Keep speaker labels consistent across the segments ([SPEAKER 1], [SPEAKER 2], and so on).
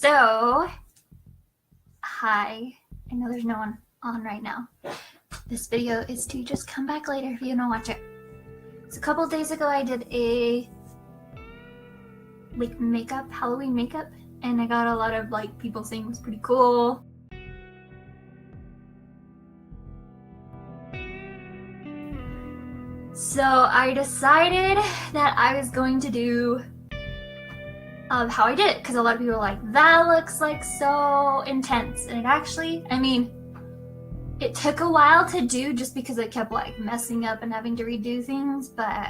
[SPEAKER 1] So, hi. I know there's no one on right now. This video is to just come back later if you don't watch it. So a couple of days ago I did a Halloween makeup, and I got a lot of people saying it was pretty cool. So I decided that I was going to do how I did it, because a lot of people were like, that looks like so intense. And it actually, it took a while to do just because I kept messing up and having to redo things, but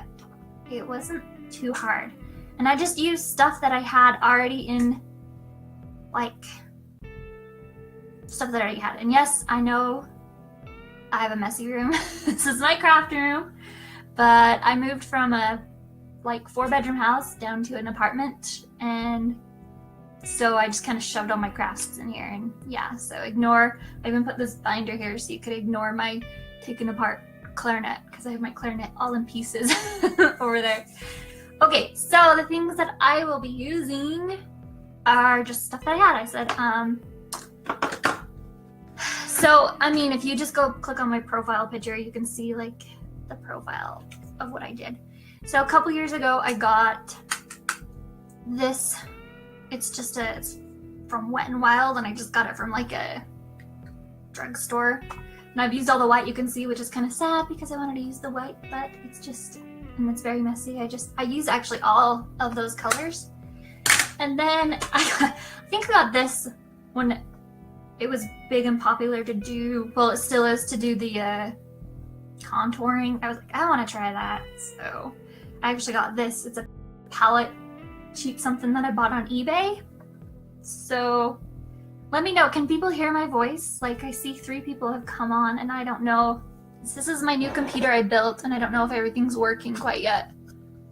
[SPEAKER 1] it wasn't too hard. And I just used stuff that I had already in, stuff that I already had. And yes, I know I have a messy room. This is my craft room, but I moved from a 4-bedroom house down to an apartment, and so I just kind of shoved all my crafts in here. And yeah, so I even put this binder here so you could ignore my taken apart clarinet, because I have my clarinet all in pieces over there. Okay, so the things that I will be using are just stuff that I had. I said, if you just go click on my profile picture, you can see the profile of what I did. So a couple years ago, I got this. It's from Wet n Wild, and I just got it from a drugstore. And I've used all the white, you can see, which is kind of sad because I wanted to use the white, but and it's very messy. I use actually all of those colors. And then I think I got this when it was big and popular to do, well, it still is, to do the contouring. I was like, I want to try that. So I actually got this. It's a palette, cheap something that I bought on eBay. So let me know, can people hear my voice? I see 3 people have come on, and I don't know. This is my new computer I built, and I don't know if everything's working quite yet.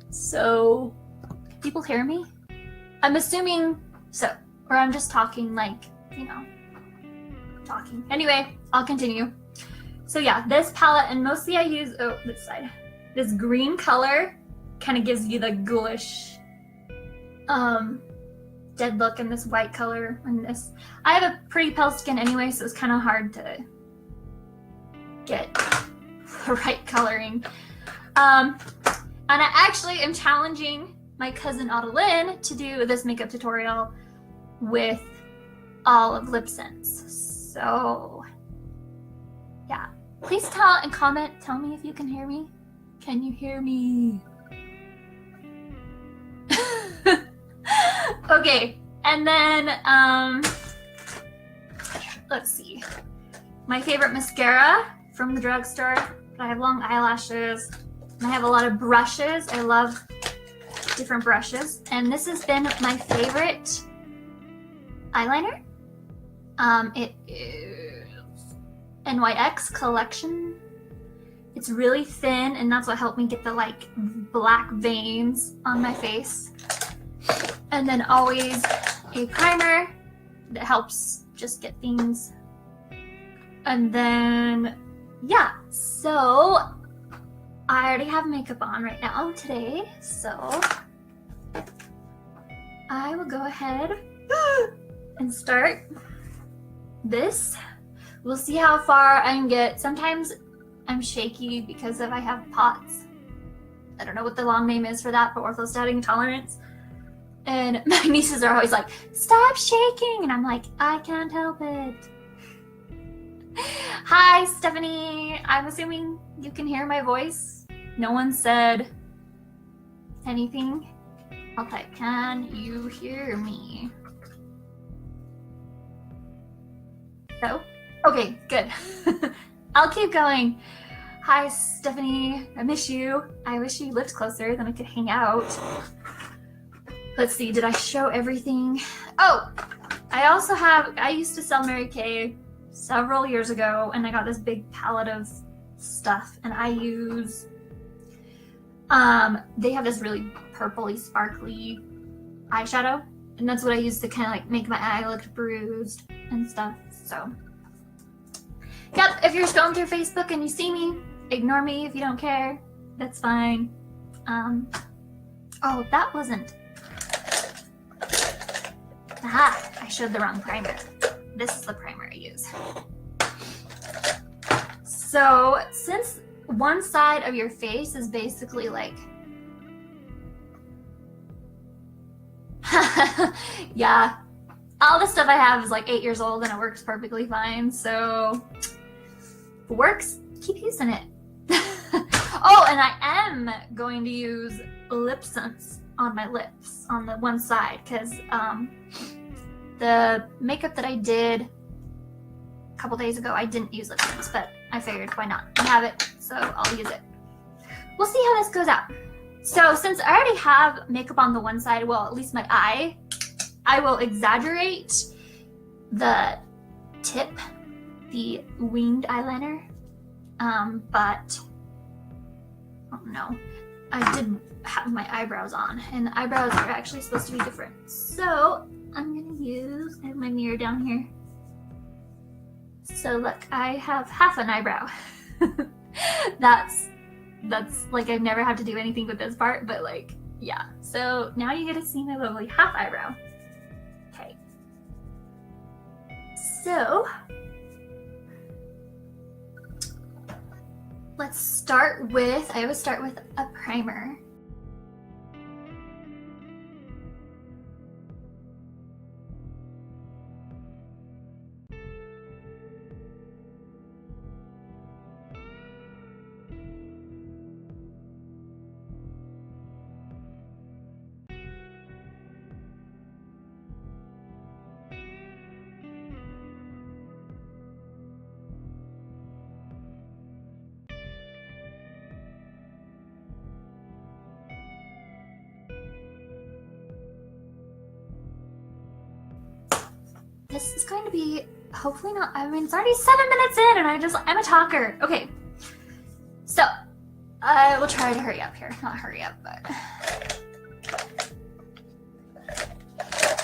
[SPEAKER 1] So, can people hear me? I'm assuming so, or I'm just talking talking. Anyway, I'll continue. So yeah, this palette, and mostly I use, this side. This green color kind of gives you the ghoulish, dead look, and this white color, and this. I have a pretty pale skin anyway, so it's kind of hard to get the right coloring. And I actually am challenging my cousin Adeline to do this makeup tutorial with all of LipSense. So yeah, please tell me if you can hear me. Can you hear me? Okay, and then let's see. My favorite mascara from the drugstore. I have long eyelashes, and I have a lot of brushes. I love different brushes, and this has been my favorite eyeliner. It is NYX Collection. It's really thin, and that's what helped me get the black veins on my face. And then always a primer that helps just get things. And then yeah, so I already have makeup on right now today, so I will go ahead and start this. We'll see how far I can get. Sometimes I'm shaky because I have POTS. I don't know what the long name is for that, but orthostatic intolerance. And my nieces are always like, stop shaking, and I'm like, I can't help it. Hi, Stephanie. I'm assuming you can hear my voice. No one said anything. I'll type, can you hear me? No? Okay, good. I'll keep going. Hi, Stephanie. I miss you. I wish you lived closer, then I could hang out. Let's see, did I show everything? Oh, I used to sell Mary Kay several years ago, and I got this big palette of stuff, and I use, they have this really purpley, sparkly eyeshadow, and that's what I use to kind of make my eye look bruised and stuff. So yep, if you're scrolling through Facebook and you see me, ignore me if you don't care. That's fine. Oh, that wasn't. Aha, I showed the wrong primer. This is the primer I use. So since one side of your face is basically like, yeah, all the stuff I have is like 8 years old and it works perfectly fine. So if it works, keep using it. Oh, and I am going to use LipSense on my lips on the one side because the makeup that I did a couple days ago, I didn't use LipSense, but I figured why not? I have it, so I'll use it. We'll see how this goes out. So since I already have makeup on the one side, well, at least my eye, I will exaggerate the tip, the winged eyeliner, but I don't know. I didn't have my eyebrows on, and the eyebrows are actually supposed to be different. So I'm gonna use, I have my mirror down here. So look, I have half an eyebrow. That's like I've never had to do anything with this part, but like, yeah. So now you get to see my lovely half eyebrow. Okay. So let's start with, I always start with a primer. This is going to be hopefully not, I mean, it's already 7 minutes in and I'm a talker. Okay, so I will try to hurry up here. Not hurry up, but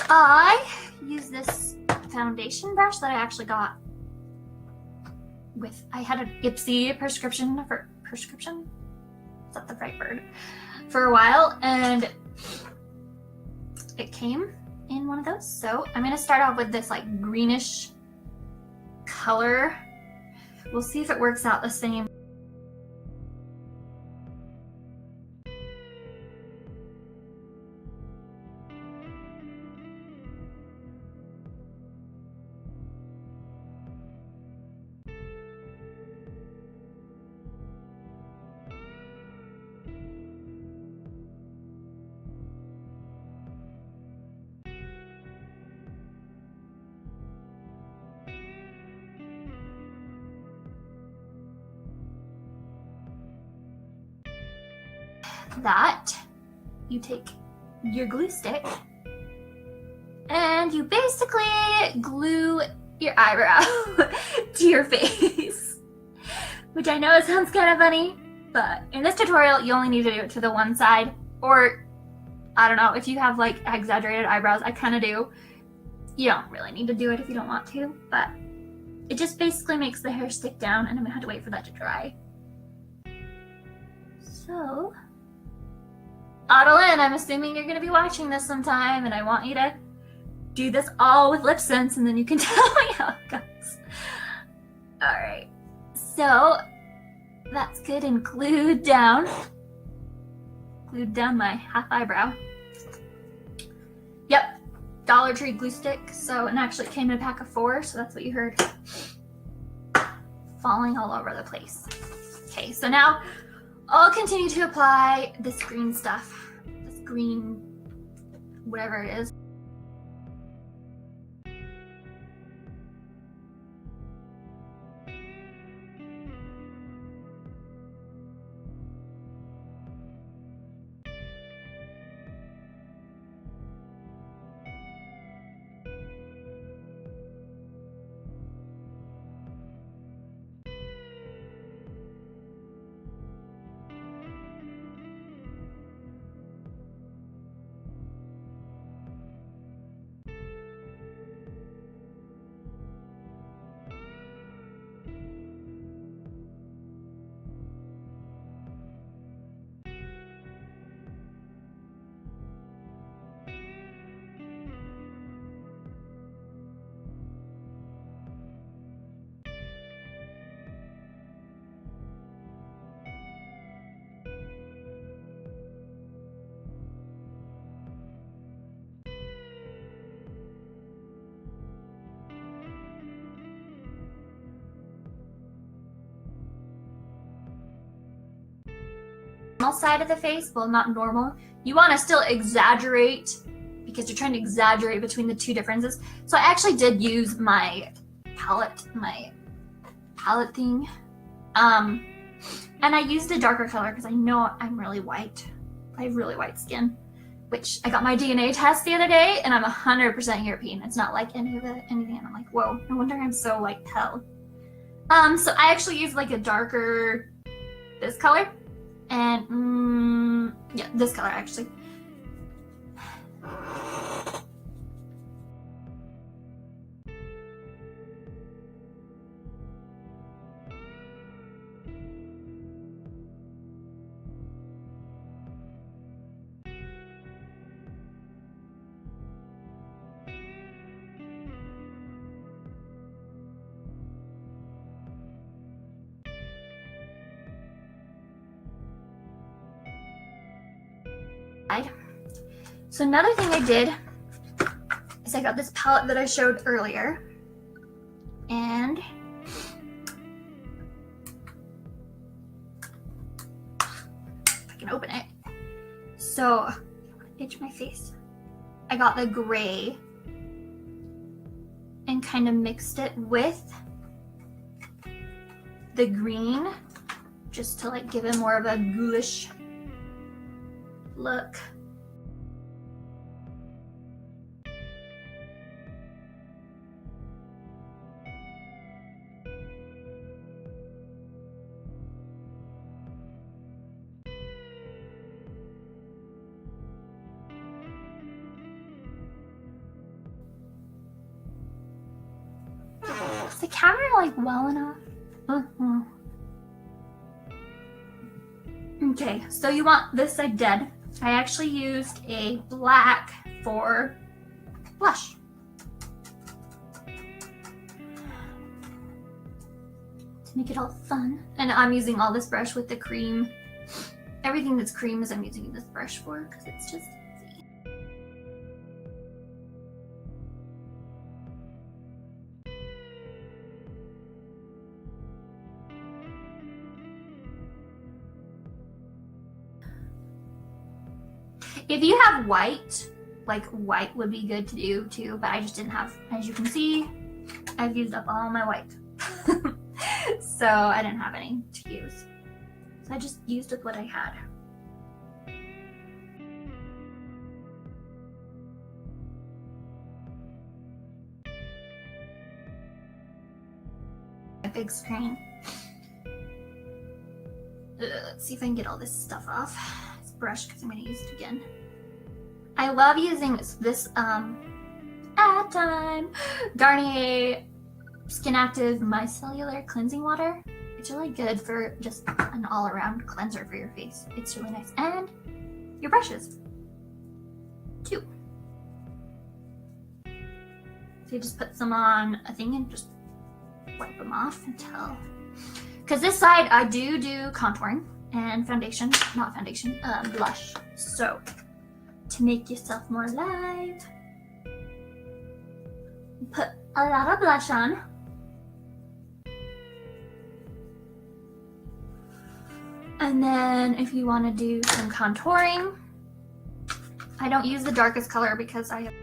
[SPEAKER 1] I use this foundation brush that I actually got with, I had an Ipsy prescription, is that the right word, for a while, and it came in one of those. So I'm gonna start off with this like greenish color. We'll see if it works out the same. That you take your glue stick and you basically glue your eyebrow to your face, which I know it sounds kind of funny, but in this tutorial you only need to do it to the one side, or I don't know, if you have like exaggerated eyebrows, I kind of do. You don't really need to do it if you don't want to, but it just basically makes the hair stick down, and I'm gonna have to wait for that to dry. So Adeline, I'm assuming you're going to be watching this sometime, and I want you to do this all with LipSense, and then you can tell me how it goes. Alright, so that's good and glued down. Glued down my half eyebrow. Yep, Dollar Tree glue stick. So, and actually it came in a pack of 4, so that's what you heard. Falling all over the place. Okay, so now I'll continue to apply this green stuff. This green, whatever it is. normal side of the face, well, not normal. You want to still exaggerate because you're trying to exaggerate between the two differences. So I actually did use my palette thing. And I used a darker color because I know I'm really white. I have really white skin, which I got my DNA test the other day, and I'm 100% European. It's not like anything. And I'm like, whoa, no wonder I'm so like pale. So I actually used like a darker, this color, and yeah, this color actually. So another thing I did is I got this palette that I showed earlier, and if I can open it. So itch my face. I got the gray and kind of mixed it with the green just to like give it more of a ghoulish look. Is the camera like well enough? Okay, so you want this side dead. I actually used a black for blush. To make it all fun. And I'm using all this brush with the cream. Everything that's cream is I'm using this brush for because it's just easy. If you have white, like white would be good to do too, but I just didn't have, as you can see, I've used up all my white. So I didn't have any to use. So I just used with what I had. A big screen. Let's see if I can get all this stuff off. This brush, because I'm going to use it again. I love using this ad time Garnier Skin Active Micellar Cleansing Water. It's really good for just an all-around cleanser for your face. It's really nice. And your brushes, too. So you just put some on a thing and just wipe them off until... Because this side, I do contouring and foundation, not foundation, blush. So, to make yourself more alive, put a lot of blush on. And then if you want to do some contouring, I don't use the darkest color because I have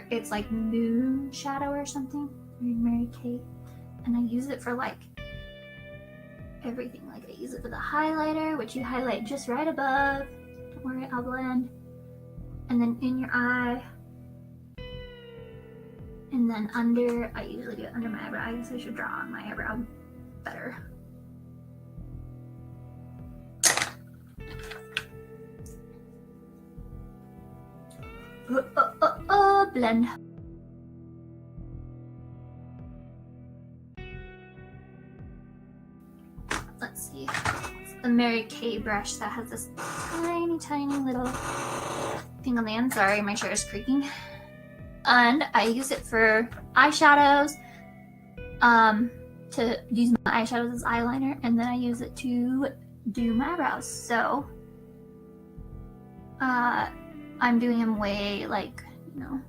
[SPEAKER 1] it's like Moon Shadow or something, Mary Kate, and I use it for like everything. Like I use it for the highlighter, which you highlight just right above. Don't worry, I'll blend. And then in your eye, and then under. I usually do it under my eyebrow. I guess I should draw on my eyebrow better. Blend. Let's see. It's the Mary Kay brush that has this tiny little thing on the end. Sorry, my chair is creaking. And I use it for eyeshadows. To use my eyeshadows as eyeliner, and then I use it to do my eyebrows. So I'm doing him way, like, you know.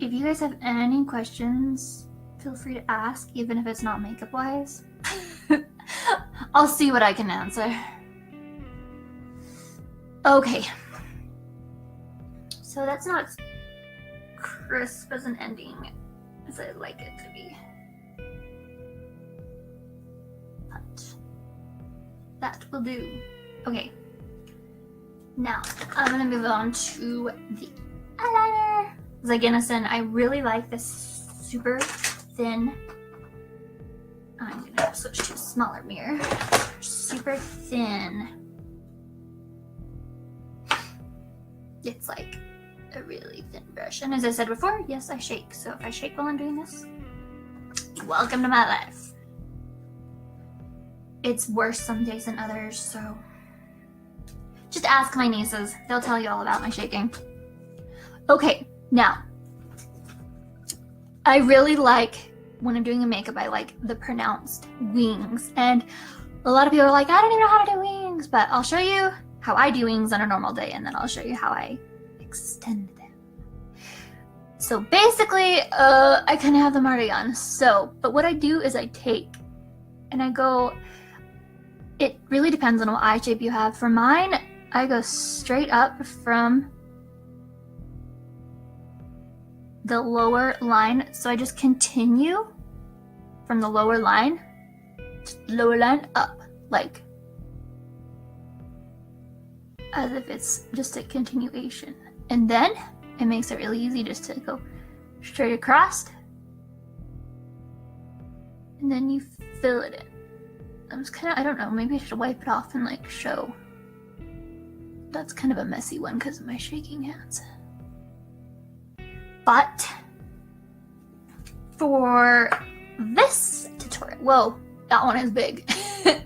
[SPEAKER 1] If you guys have any questions, feel free to ask, even if it's not makeup wise. I'll see what I can answer. Okay. So that's not as crisp as an ending as I'd like it to be. But that will do. Okay. Now, I'm gonna move on to the eyeliner. Again, I really like this super thin. I'm gonna switch to a smaller mirror. Super thin. It's like a really thin brush. And as I said before, yes, I shake. So if I shake while I'm doing this, welcome to my life. It's worse some days than others, so just ask my nieces. They'll tell you all about my shaking. Okay, now, I really like, when I'm doing a makeup, I like the pronounced wings. And a lot of people are like, I don't even know how to do wings, but I'll show you how I do wings on a normal day, and then I'll show you how I extend them. So basically, I kind of have them already on. So, but what I do is I take and I go, it really depends on what eye shape you have. For mine, I go straight up from the lower line. So I just continue from the lower line up, like as if it's just a continuation. And then it makes it really easy just to go straight across. And then you fill it in. I'm just kind of, I don't know, maybe I should wipe it off and like show. That's kind of a messy one because of my shaking hands. But for this tutorial, whoa, that one is big. That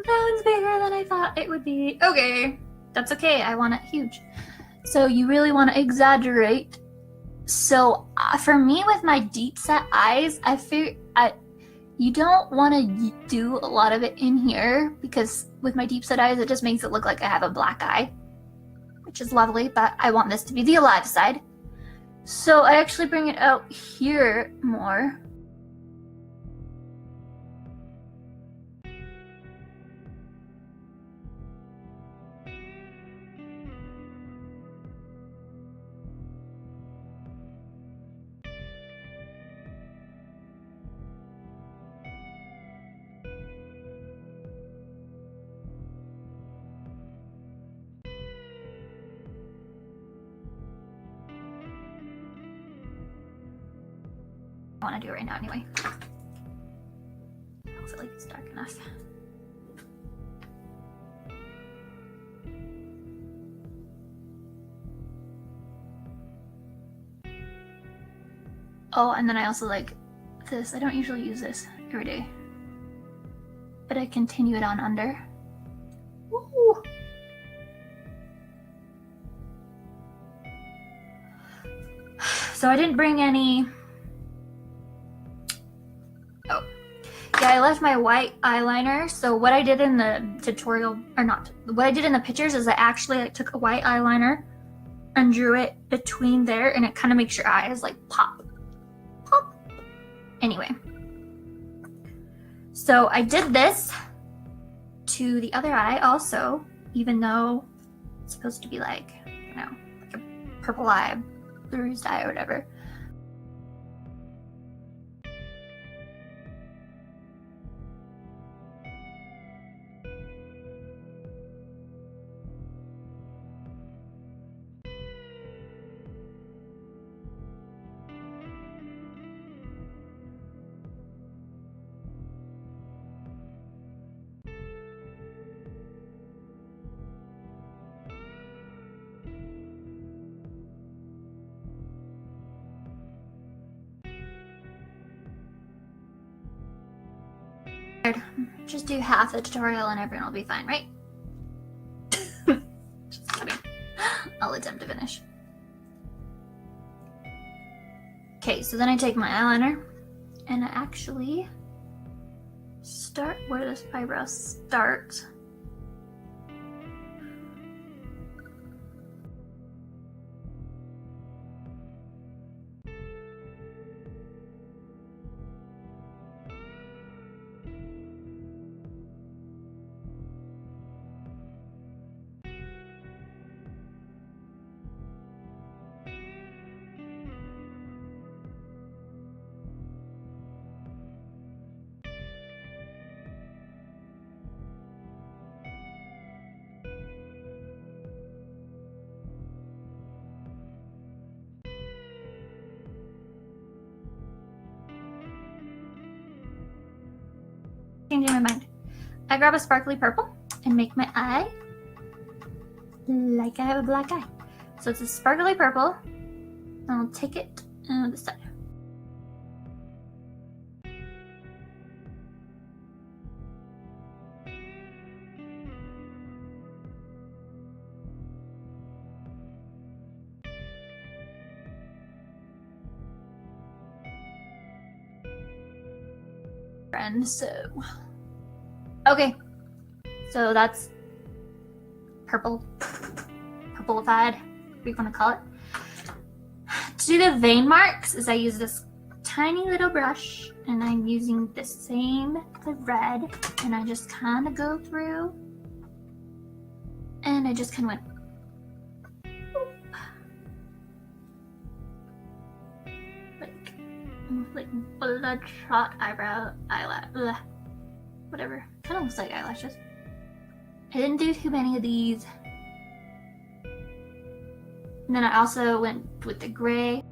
[SPEAKER 1] one's bigger than I thought it would be. Okay, that's okay. I want it huge. So you really want to exaggerate. So for me, with my deep set eyes, I figure you don't want to do a lot of it in here, because with my deep set eyes, it just makes it look like I have a black eye, which is lovely, but I want this to be the alive side. So I actually bring it out here more. I want to do it right now anyway. Hopefully it's dark enough. Oh, and then I also like this. I don't usually use this every day, but I continue it on under. Woo! So I didn't bring any. Oh, yeah, I left my white eyeliner. So what I did in the tutorial, or not, what I did in the pictures is I actually like took a white eyeliner and drew it between there, and it kind of makes your eyes like pop. Pop. Anyway, so I did this to the other eye also, even though it's supposed to be like, you know, like a purple eye, bruised eye or whatever. Just do half the tutorial and everyone will be fine, right? Just kidding. I'll attempt to finish. Okay, Okay, so then I take my eyeliner and I actually start where this eyebrow starts. Changing my mind. I grab a sparkly purple and make my eye like I have a black eye. So it's a sparkly purple. I'll take it on this side. And so, okay, so that's purplified, what you want to call it. To do the vein marks is I use this tiny little brush and I'm using the same red and I just kind of go through and I just kind of went like bloodshot eyelash, whatever. Kind of looks like eyelashes. I didn't do too many of these. And then I also went with the gray.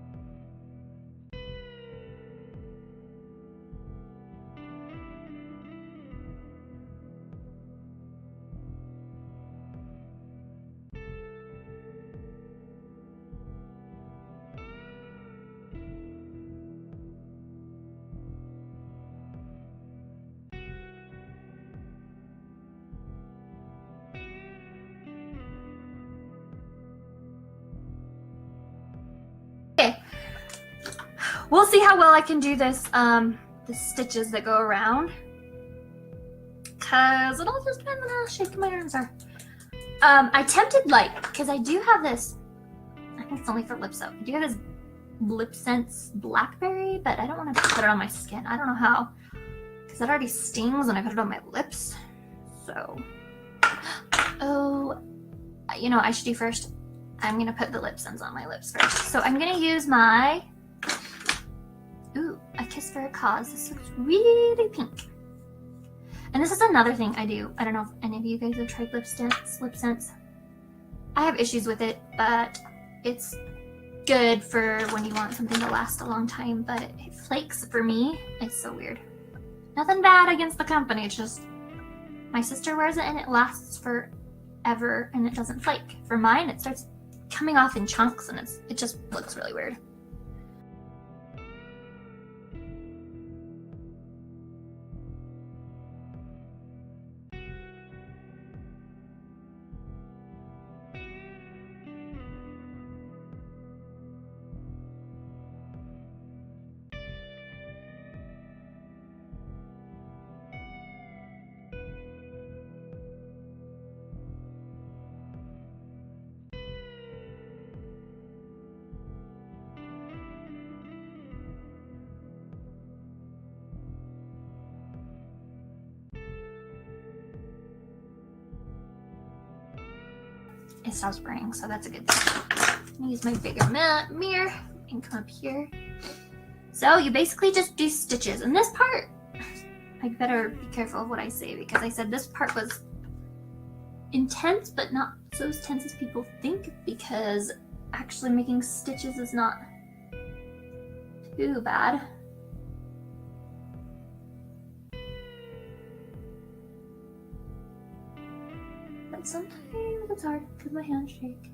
[SPEAKER 1] Okay, we'll see how well I can do this, the stitches that go around, cause it all just depends on how shaky my arms are. I tempted light, cause I do have this, I think it's only for lips though, I do have this Lip Sense Blackberry, but I don't want to put it on my skin. I don't know how, cause it already stings when I put it on my lips, so, oh, you know what I should do first? I'm gonna put the Lip Sense on my lips first. So I'm gonna use my, ooh, A Kiss for a Cause. This looks really pink. And this is another thing I do. I don't know if any of you guys have tried Lip Sense. I have issues with it, but it's good for when you want something to last a long time, but it flakes for me. It's so weird. Nothing bad against the company, it's just my sister wears it and it lasts forever and it doesn't flake. For mine, it starts coming off in chunks and it just looks really weird. It stops burning, so that's a good thing. Use my bigger mirror and come up here. So you basically just do stitches. And this part, I better be careful of what I say because I said this part was intense, but not so intense as people think, because actually making stitches is not too bad. But sometimes it's hard because my hands shake.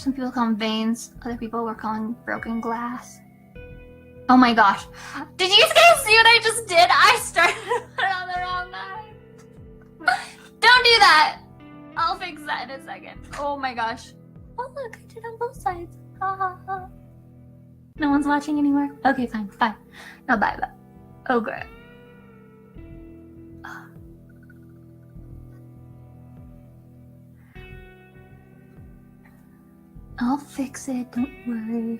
[SPEAKER 1] Some people call them veins. Other people were calling broken glass. Oh my gosh. Did you guys see what I just did? I started to put it on the wrong knife. Don't do that. I'll fix that in a second. Oh my gosh. Oh look, I did on both sides. Ha ha ha. No one's watching anymore? Okay, fine, fine. No, bye bye. Oh great. I'll fix it, don't worry.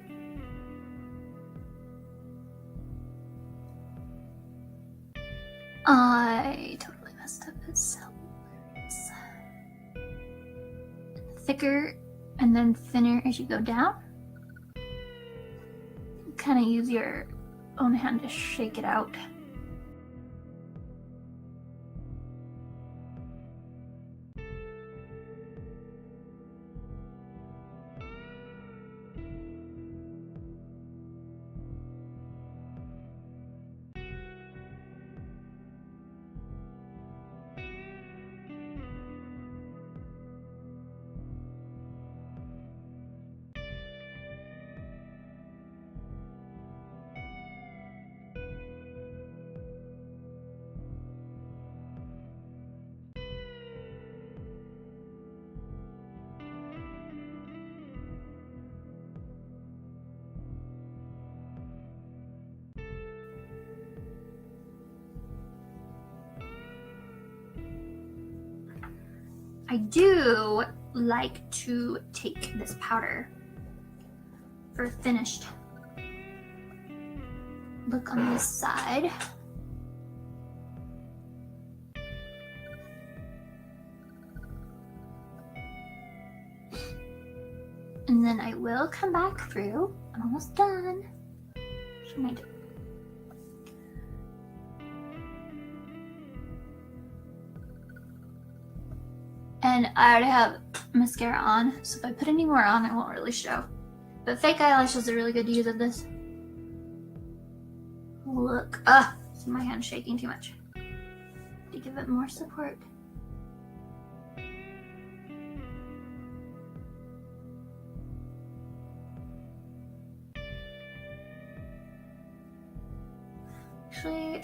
[SPEAKER 1] I totally messed up his cellulars. Thicker and then thinner as you go down. Kind of use your own hand to shake it out. I do like to take this powder for a finished look on this side. And then I will come back through. I'm almost done. What should I do? And I already have mascara on, so if I put any more on, it won't really show. But fake eyelashes are really good to use of this. Look, see my hand shaking too much. To give it more support. Actually,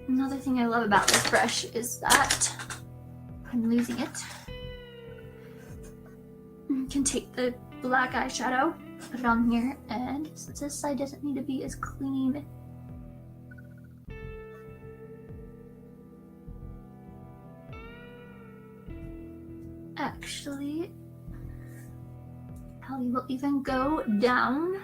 [SPEAKER 1] another thing I love about this brush is that I'm losing it. You can take the black eyeshadow, put it on here, and since this side doesn't need to be as clean, actually, I will even go down.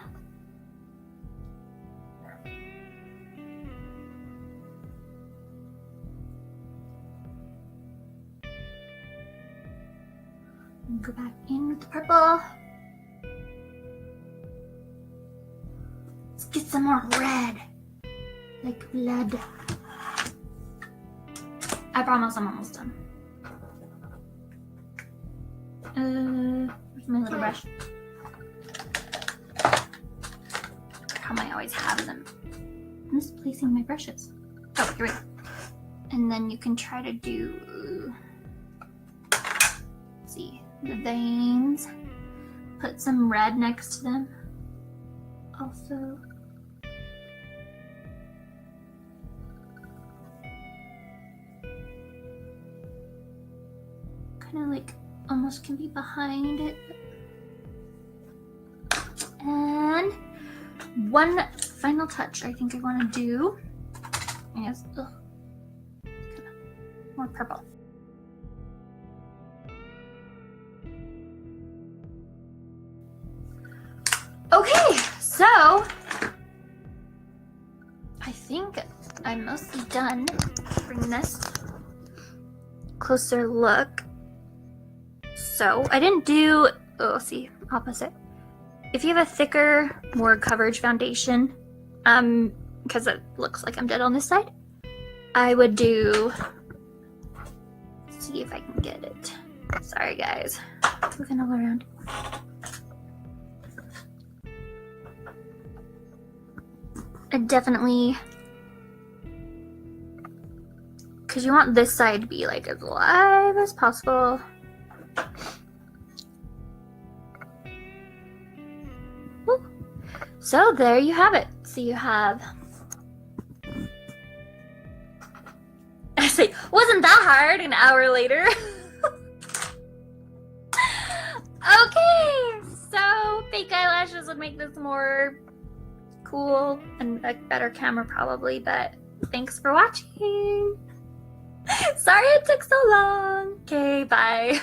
[SPEAKER 1] Go back in with the purple. Let's get some more red, like blood. I promise I'm almost done. Where's my little brush? How I always have them. I'm misplacing my brushes. Oh, here we go. And then you can try to do, let's see, the veins. Put some red next to them. Also, kind of like almost can be behind it. And one final touch I think I want to do is more purple. Okay, so I think I'm mostly done. Bring this closer look. So I didn't do, see, opposite. If you have a thicker, more coverage foundation, because it looks like I'm dead on this side, I would do, see if I can get it. Sorry guys, moving all around. I definitely, because you want this side to be like as live as possible. So there you have it. So you have, I say, wasn't that hard an hour later? Okay, so fake eyelashes would make this more cool and a better camera probably, but thanks for watching. Sorry it took so long. Okay, bye.